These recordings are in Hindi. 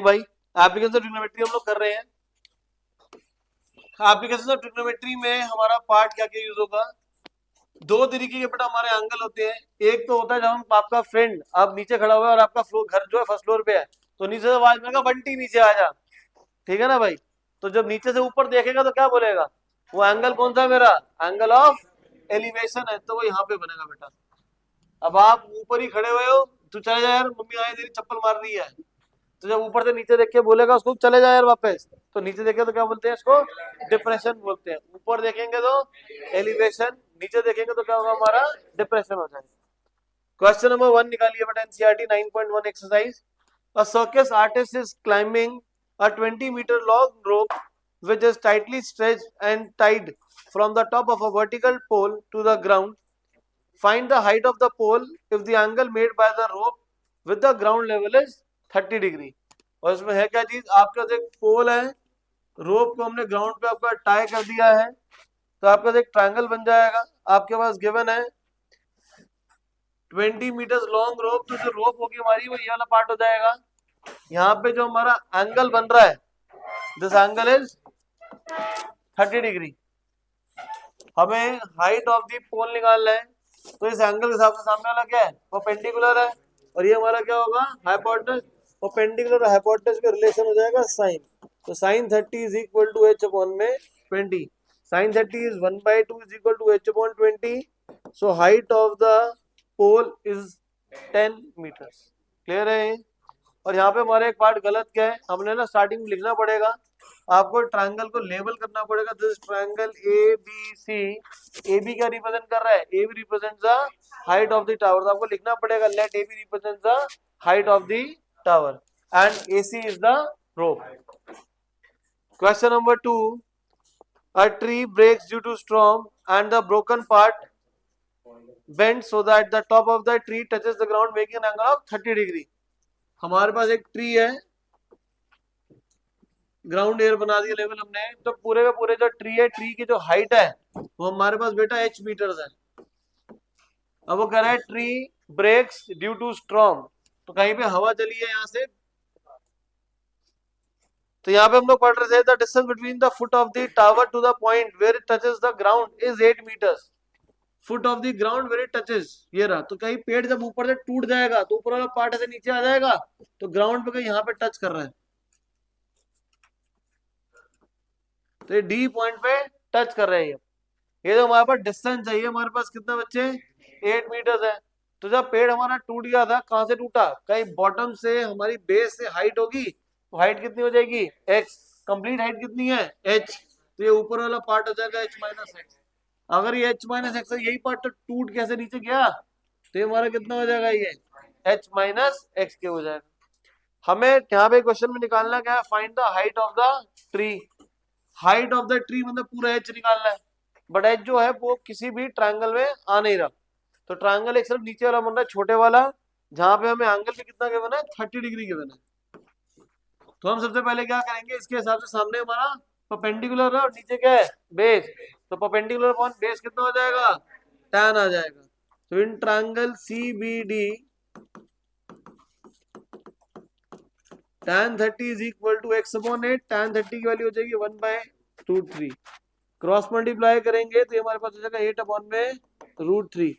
भाई, एप्लीकेशन ऑफ ट्रिग्नोमेट्री हम लोग कर रहे हैं। एप्लीकेशन ऑफ ट्रिग्नोमेट्री में हमारा पार्ट क्या क्या यूज होगा? दो तरीके के बेटा हमारे एंगल होते हैं। एक तो होता है जब हम आपका फ्रेंड आप नीचे खड़ा हुआ है और आपका फ्लोर घर जो है फर्स्ट फ्लोर पे है, तो नीचे से आवाज में बंटी नीचे आ जा, ठीक है ना भाई। तो जब नीचे से ऊपर देखेगा तो क्या बोलेगा? वो एंगल कौन सा है मेरा? एंगल ऑफ एलिवेशन है, तो वो यहाँ पे बनेगा बेटा। अब आप ऊपर ही खड़े हुए हो, तू चले जा यार, मम्मी आए तेरी चप्पल मार रही है, तो जब ऊपर से नीचे देख के बोलेगा उसको चले जा यार वापस, तो नीचे देखे तो क्या बोलते हैं इसको? डिप्रेशन बोलते हैं। ऊपर देखेंगे तो एलिवेशन, नीचे देखेंगे तो क्या होगा हमारा? डिप्रेशन हो जाएगा। क्वेश्चन नंबर 1 निकालिए बेटा, NCERT 9.1 exercise. A circus artist is climbing a 20-meter long rope which is tightly stretched and tied from the top of a vertical pole to the ground. Find the height of the pole if the angle made by the rope with the ground level is 30 degree. और इसमें है क्या चीज? आपके पास एक पोल है, रोप को हमने ग्राउंड पे आपका टाई कर दिया है, तो आपके पास एक ट्रायंगल बन जाएगा। आपके पास गिवन है 20 मीटर लॉन्ग रोप, तो जो रोप होगी हमारी वो ये वाला पार्ट हो जाएगा। यहाँ पे जो हमारा एंगल बन रहा है, दिस एंगल इज 30 डिग्री। हमें हाइट ऑफ द पोल निकालना है, तो इस एंगल के हिसाब से सामने वाला क्या है? परपेंडिकुलर है, और ये हमारा क्या होगा? हाइपोटेनस। परपेंडिकुलर और हाइपोटेनस का रिलेशन हो जाएगा साइन। तो sine 30 is equal to h upon में 20। साइन 30 is 1/2 is equal to h upon 20। So height of the pole is 10 metres. Clear है? और यहाँ पे हमारा एक पार्ट गलत क्या है, हमने ना स्टार्टिंग में लिखना पड़ेगा, आपको ट्रायंगल को लेबल करना पड़ेगा। This triangle A B C, A B क्या रिप्रेजेंट कर रहा है? A B represent the height of the tower, तो आपको लिखना पड़ेगा let A B represent the height of the tower and A C is the rope. Question number 2, a tree breaks due to storm and the broken part bends so that the top of the tree touches the ground making an angle of 30 degree. हमारे पास एक ट्री है, ग्राउंड एयर बना दिया लेवल हमने, तो पूरे का पूरे जो ट्री है, ट्री की जो हाइट है वो हमारे पास बेटा h मीटर्स है। अब वो कह रहा है tree breaks due to storm, तो कहीं पे हवा चली है यहाँ से, तो यहाँ पे हम लोग पढ़ रहे थे the distance between the foot of the tower to the point where it touches the ground is 8 metres. Foot of the ground where it touches, ये रहा। तो कहीं पेड़ जब ऊपर से टूट जाएगा तो ऊपर वाला पार्ट ऐसे नीचे आ जाएगा, तो ग्राउंड पे कहीं यहाँ पे टच कर रहा है, तो ये डी पॉइंट पे टच कर रहे हैं। ये जो हमारे पास डिस्टेंस चाहिए, हमारे पास कितना बच्चे? 8 मीटर्स है। तो जब पेड़ हमारा टूट गया था, कहां से टूटा? कहीं बॉटम से, हमारी बेस से हाइट होगी, तो हाइट कितनी हो जाएगी? x। कंप्लीट हाइट कितनी है? h। तो ये ऊपर वाला पार्ट हो जाएगा h माइनस एक्स। अगर ये h माइनस एक्स है, यही पार्ट तो टूट कैसे नीचे गया, तो ये हमारा कितना हो जाएगा? ये h माइनस एक्स के हो जाएगा। हमें यहाँ पे क्वेश्चन में निकालना क्या है? Find the height of the tree. Height of the tree मतलब पूरा एच निकालना है, बट एच जो है वो किसी भी ट्रायंगल में आ नहीं रहा। तो ट्रायंगल एक सिर्फ नीचे वाला बन रहा है, छोटे वाला, जहां पे हमें एंगल पे कितना गिवन है? 30 डिग्री गिवन है। तो हम सबसे पहले क्या करेंगे, इसके हिसाब से सामने हमारा परपेंडिकुलर है और नीचे क्या है? बेस। तो परपेंडिकुलर अपॉन बेस कितना हो जाएगा? tan आ जाएगा। तो in triangle C B D tan 30 is equal to x upon 8। tan 30 की वैल्यू हो जाएगी 1/√3। क्रॉस मल्टीप्लाई करेंगे तो हमारे पास हो जाएगा 8 अपॉन में √3।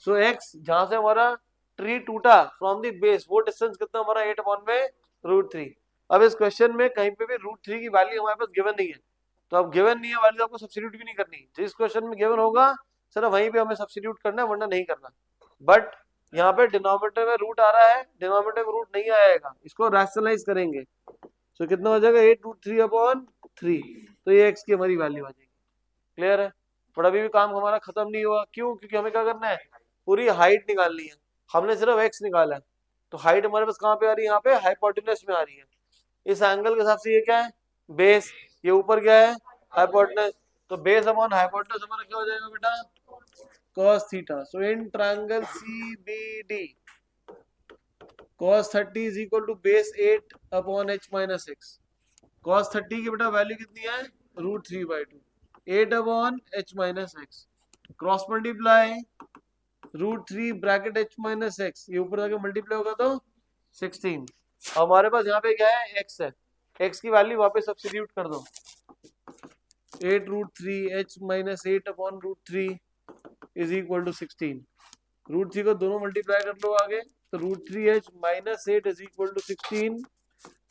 सो x जहां से हमारा ट्री टूटा फ्रॉम द बेस, वो डिस्टेंस कितना हमारा? 8 अपॉन में √3। अब इस क्वेश्चन में कहीं पे भी √3 की वैल्यू हमारे पास गिवन नहीं है, तो अब गिवन नहीं है वैल्यू आपको सब्स्टिट्यूट भी नहीं करनी। जिस क्वेश्चन में गिवन होगा सिर्फ वहीं पे हमें सब्स्टिट्यूट करना है, वरना नहीं करना। बट यहाँ पे डिनोमिनेटर में रूट आ रहा है, डिनोमिनेटर में रूट नहीं आएगा, इसको रैशनलाइज करेंगे। तो कितना हो जाएगा? 8√3 अपॉन 3। तो ये x की हमारी वैल्यू आ जाएगी। क्लियर है? पर अभी भी काम हमारा खत्म नहीं हुआ। क्यों? क्योंकि हमें क्या करना है? पूरी हाइट निकालनी है। हमने सिर्फ x निकाला है, तो हाइट हमारे पास कहाँ पे आ रही है? यहाँ पे हाइपोटेनस में आ रही है। इस एंगल के हिसाब से ये क्या है? बेस। ये ऊपर क्या है? हाइपोटेनस। तो बेस अपॉन हाइपोटेनस हमारा क्या हो जाएगा बेटा? cos theta. So in triangle CBD cos 30 is equal to base 8 upon h minus x. cos 30 की बेटा वैल्यू कितनी है? √3/2, 8 upon h minus x. Cross multiply √3 bracket h minus x, ये ऊपर जाके मल्टीप्लाई होगा तो 16। हमारे पास यहाँ पे क्या है, x है, x की वैल्यू वापस सब्स्टिट्यूट कर दो, 8√3 h minus 8/√3 is equal to 16। √3 को दोनों मल्टीप्लाई कर लो आगे, तो √3h minus 8 is equal to 16,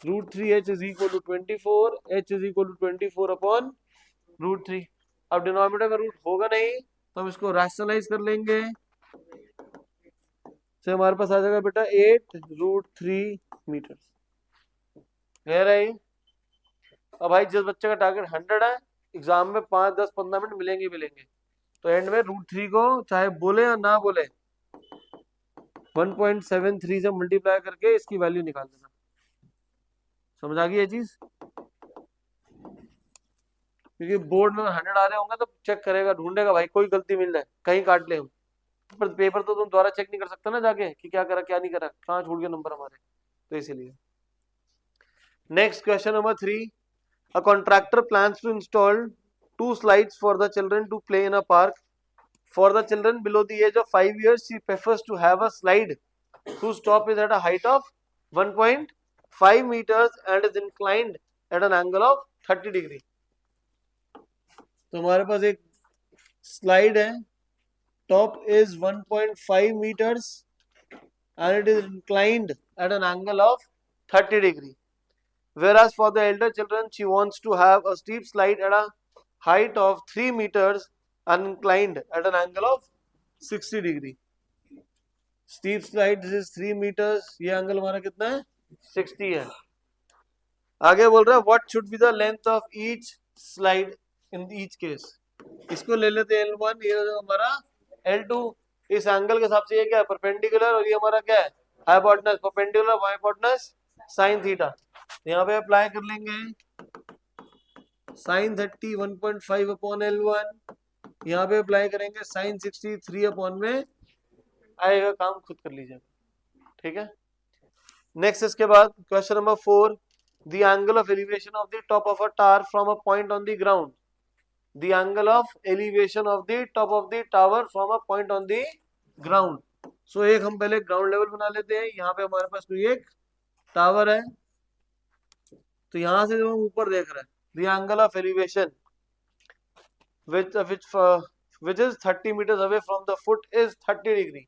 √3h is equal to 24, h is equal to 24/√3। अब डिनोमिनेटर में रूट होगा नहीं तो हम इसको रैशनलाइज कर लेंगे, तो हमारे पास आ जाएगा बेटा 8√3 मीटर। क्लियर है? अब भाई जिस बच्चे का टारगेट 100 है, एग्जाम में 5, 10, 15 मिनट मिलेंगे, तो एंड में √3 को चाहे बोले या ना बोले 1.73 से मल्टीप्लाई करके इसकी वैल्यू निकाल देना। समझ आ गई ये चीज? क्योंकि बोर्ड में 100 आ रहे होंगे तो चेक करेगा, ढूंढेगा भाई कोई गलती मिल जाए, कहीं काट ले हम। पर पेपर तो तुम दोबारा चेक नहीं कर सकते ना जाके कि क्या करा क्या नहीं करा, कहाँ छूट गए नंबर हमारे, तो इसीलिए। Next question number 3, a contractor plans to install 2 slides for the children to play in a park. For the children below the age of 5 years, she prefers to have a slide whose top is at a height of 1.5 meters and is inclined at an angle of 30 degree. तो हमारे पास एक स्लाइड है, top is 1.5 meters and it is inclined at an angle of 30 degree. Whereas for the elder children, she wants to have a steep slide at a height of 3 meters and inclined at an angle of 60 degree. Steep slide, this is 3 meters, ये एंगल हमारा कितना है, 60 है। आगे बोल रहा है what should be the length of each slide in each case. इसको ले लेते हैं L1, ये हमारा L2। इस एंगल के हिसाब से ये क्या है, परपेंडिकुलर, और ये हमारा क्या है, hypotenuse, perpendicular hypotenuse sin theta. यहाँ पे अप्लाई कर लेंगे sin 30 1.5/L1, यहाँ पे अप्लाई करेंगे sin 60 3/, में आएगा, काम खुद कर लीजिएगा, ठीक है। नेक्स्ट इसके बाद question number 4, the angle of elevation of the top of a tower from a point on the ground, the angle of elevation of the top of the tower from a point on the ground. So एक हम पहले ग्राउंड लेवल बना लेते हैं। यहाँ पे हमारे पास कोई एक टावर है, तो यहां से जब हम ऊपर देख रहे हैं, the angle of elevation which is 30 meters away from the foot is 30 degree।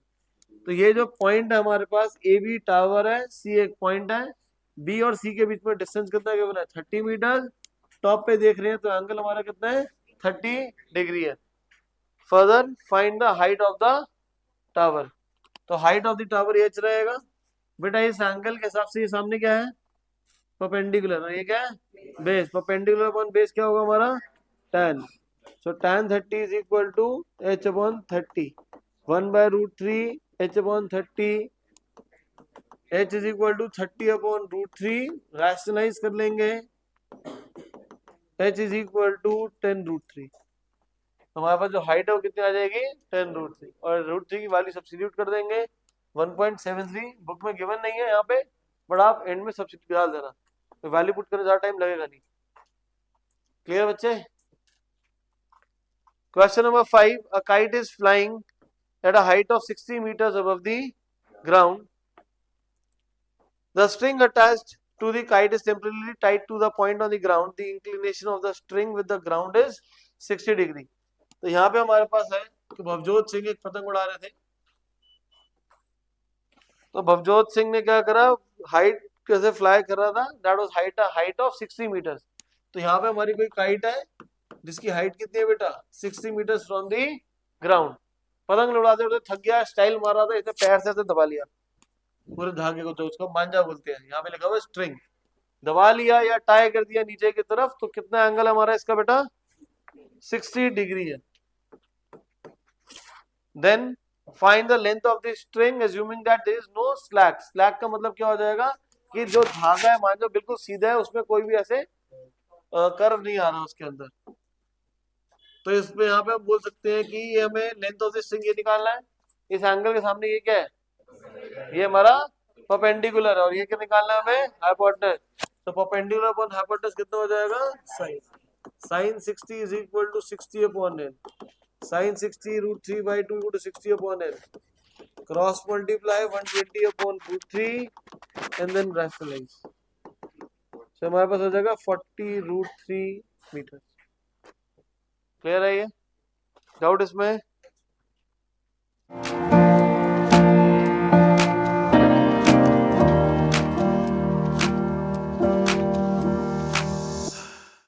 तो ये जो पॉइंट है हमारे पास, ए बी टावर है, सी एक पॉइंट है, बी और सी के बीच में डिस्टेंस कितना है, 30 मीटर। टॉप पे देख रहे हैं तो एंगल हमारा कितना है, 30 डिग्री है। Further find the height of the tower, तो height of the tower H रहेगा बेटा। इस एंगल के हिसाब से ये सामने क्या है, परपेंडिकुलर, और ये क्या है, बेस। परपेंडिकुलर अपॉन बेस क्या होगा हमारा, tan। So tan 30 is equal to h/30, 1/√3 h/30, h is equal to 30/√3। Rationalise कर लेंगे, h इज इक्वल टू 10√3। हमारे पास जो हाइट है वो कितनी आ जाएगी, 10√3, और √3 की वैल्यू सब्स्टिट्यूट कर देंगे 1.73। बुक में गिवन नहीं है यहाँ पे, बट आप एंड में सब्स्टिट्यूट डाल देना, तो वैल्यू पुट करने ज्यादा टाइम लगेगा नहीं। क्लियर बच्चे? Question number 5, a kite is flying at a height of 60 meters above the ground. The string attached to the kite is temporarily tied to the point on the ground. The inclination of the string with the ground is 60 degree. तो यहाँ पे हमारे पास है कि भवजोत सिंह एक पतंग उड़ा रहे थे, तो भवजोत सिंह ने क्या करा, हाइट कैसे फ्लाई कर रहा था, that was height of 60 meters। तो यहाँ पे हमारी कोई काइट है जिसकी हाइट कितनी है बेटा, 60 meters फ्रॉम दी ग्राउंड। पतंग उड़ाते उड़ाते थक गया, स्टाइल मार रहा था, इसने पैर से दबा लिया पूरे धागे को, जो उसको मांझा बोलते हैं, यहाँ पे लिखा हुआ स्ट्रिंग, दबा लिया या टाई कर दिया नीचे की तरफ, तो कितना एंगल हमारा इसका बेटा, 60 डिग्री है। Then find the length of the string assuming that there is no slack। Slack का मतलब क्या हो जाएगा कि जो धागा है मान लो बिल्कुल सीधा है, उसमें कोई भी ऐसे कर्व नहीं आ रहा उसके अंदर। तो इसमें यहाँ पे हम बोल सकते हैं कि ये हमें लेंथ ऑफ द स्ट्रिंग ये निकालना है। इस एंगल के सामने ये क्या है, ये हमारा परपेंडिकुलर है, और ये क्या निकालना है हमें, हाइपोटेनस। तो परपेंडिकुलर अपॉन हाइपोटेनस कितना हो जाएगा, sin 60 is equal to 60/n। sin 60 √3/2 equal to 60/n। Cross multiply 120 upon root 3 and then rationalise. तो हमारे पास हो जाएगा 40 रूट 3 मीटर। क्लियर है ये? डाउट इसमें?